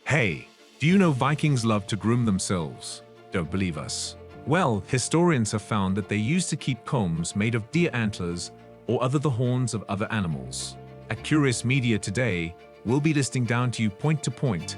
Hey, do you know Vikings love to groom themselves? Don't believe us? Well, historians have found that they used to keep combs made of deer antlers or the horns of other animals. At Curious Media today, we'll be listing down to you point to point,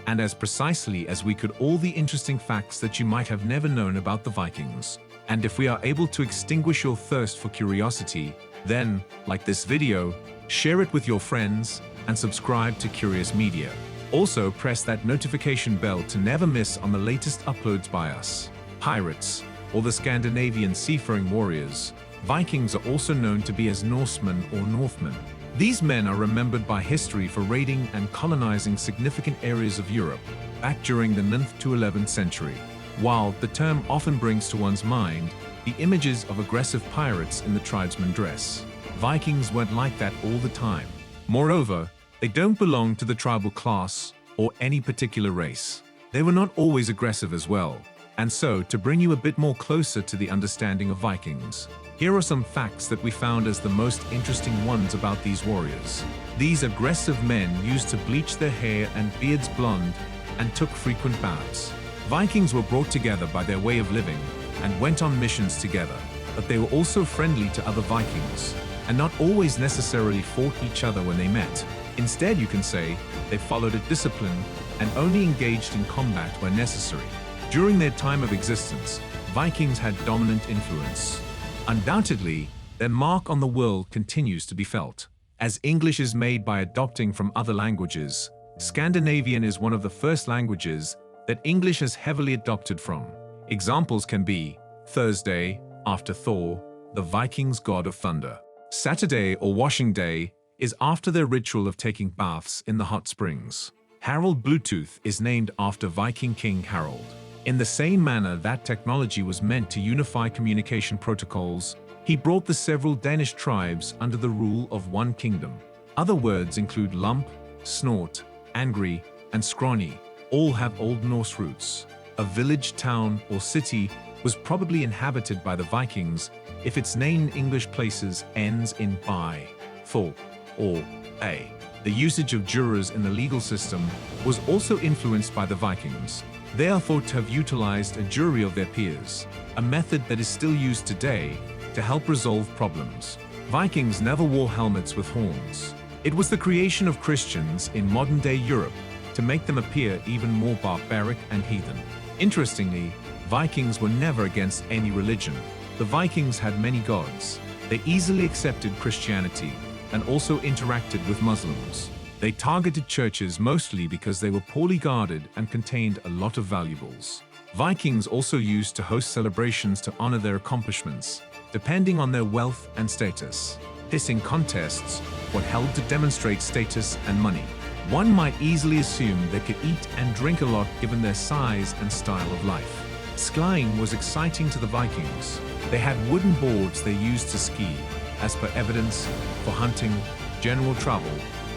and as precisely as we could, all the interesting facts that you might have never known about the Vikings. And if we are able to extinguish your thirst for curiosity, then, like this video, share it with your friends and subscribe to Curious Media. Also, press that notification bell to never miss on the latest uploads by us. Pirates, or the Scandinavian seafaring warriors, Vikings are also known to be as Norsemen or Northmen. These men are remembered by history for raiding and colonizing significant areas of Europe back during the 9th to 11th century. While the term often brings to one's mind the images of aggressive pirates in the tribesman dress, Vikings weren't like that all the time. Moreover, they don't belong to the tribal class or any particular race. They were not always aggressive as well. And so, to bring you a bit more closer to the understanding of Vikings, here are some facts that we found as the most interesting ones about these warriors. These aggressive men used to bleach their hair and beards blonde and took frequent baths. Vikings were brought together by their way of living and went on missions together, but they were also friendly to other Vikings and not always necessarily fought each other when they met. Instead, you can say, they followed a discipline and only engaged in combat when necessary. During their time of existence, Vikings had dominant influence. Undoubtedly, their mark on the world continues to be felt. As English is made by adopting from other languages, Scandinavian is one of the first languages that English has heavily adopted from. Examples can be Thursday, after Thor, the Vikings' god of thunder. Saturday or washing day is after their ritual of taking baths in the hot springs. Harald Bluetooth is named after Viking King Harald. In the same manner that technology was meant to unify communication protocols, he brought the several Danish tribes under the rule of one kingdom. Other words include lump, snort, angry, and scrawny. All have Old Norse roots. A village, town, or city was probably inhabited by the Vikings if its name in English places ends in by, thorp, or a. The usage of jurors in the legal system was also influenced by the Vikings. They are thought to have utilized a jury of their peers, a method that is still used today to help resolve problems. Vikings never wore helmets with horns. It was the creation of Christians in modern-day Europe to make them appear even more barbaric and heathen. Interestingly, Vikings were never against any religion. The Vikings had many gods. They easily accepted Christianity and also interacted with Muslims. They targeted churches mostly because they were poorly guarded and contained a lot of valuables. Vikings also used to host celebrations to honor their accomplishments, depending on their wealth and status. Pissing contests were held to demonstrate status and money. One might easily assume they could eat and drink a lot given their size and style of life. Skiing was exciting to the Vikings. They had wooden boards they used to ski, as per evidence, for hunting, general travel,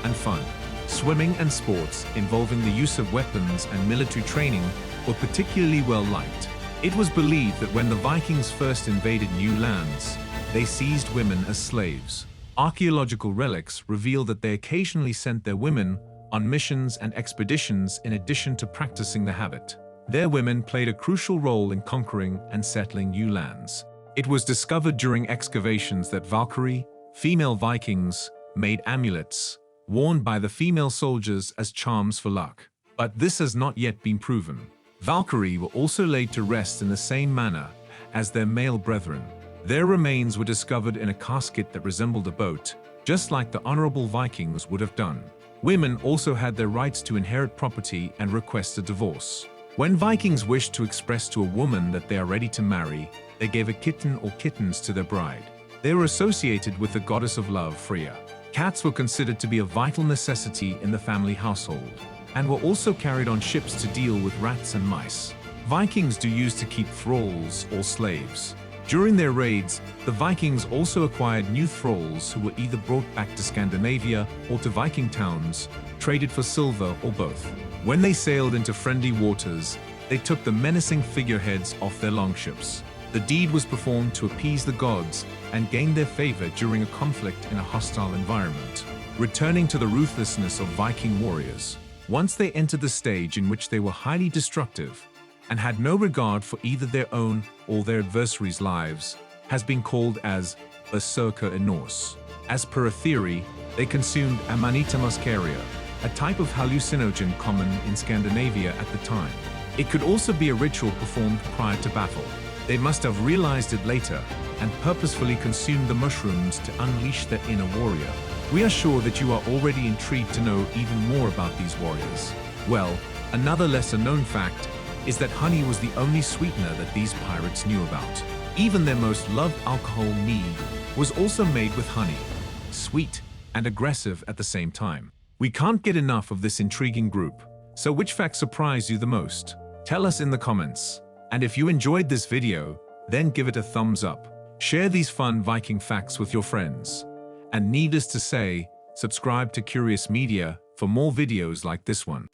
and fun. Swimming and sports involving the use of weapons and military training were particularly well liked. It was believed that when the Vikings first invaded new lands, they seized women as slaves. Archaeological relics reveal that they occasionally sent their women on missions and expeditions in addition to practicing the habit. Their women played a crucial role in conquering and settling new lands. It was discovered during excavations that Valkyrie, female Vikings, made amulets, worn by the female soldiers as charms for luck. But this has not yet been proven. Valkyrie were also laid to rest in the same manner as their male brethren. Their remains were discovered in a casket that resembled a boat, just like the honorable Vikings would have done. Women also had their rights to inherit property and request a divorce. When Vikings wished to express to a woman that they are ready to marry, they gave a kitten or kittens to their bride. They were associated with the goddess of love, Freya. Cats were considered to be a vital necessity in the family household, and were also carried on ships to deal with rats and mice. Vikings used to keep thralls or slaves. During their raids, the Vikings also acquired new thralls who were either brought back to Scandinavia or to Viking towns, traded for silver or both. When they sailed into friendly waters, they took the menacing figureheads off their longships. The deed was performed to appease the gods and gain their favor during a conflict in a hostile environment. Returning to the ruthlessness of Viking warriors, Once they entered the stage in which they were highly destructive and had no regard for either their own or their adversaries' lives, has been called as berserker in Norse. As per a theory, they consumed Amanita muscaria, a type of hallucinogen common in Scandinavia at the time. It could also be a ritual performed prior to battle. They must have realized it later and purposefully consumed the mushrooms to unleash their inner warrior. We are sure that you are already intrigued to know even more about these warriors. Well, another lesser-known fact is that honey was the only sweetener that these pirates knew about. Even their most loved alcohol, mead, was also made with honey, sweet and aggressive at the same time. We can't get enough of this intriguing group. So which fact surprised you the most? Tell us in the comments. And if you enjoyed this video, then give it a thumbs up. Share these fun Viking facts with your friends. And needless to say, subscribe to Curious Media for more videos like this one.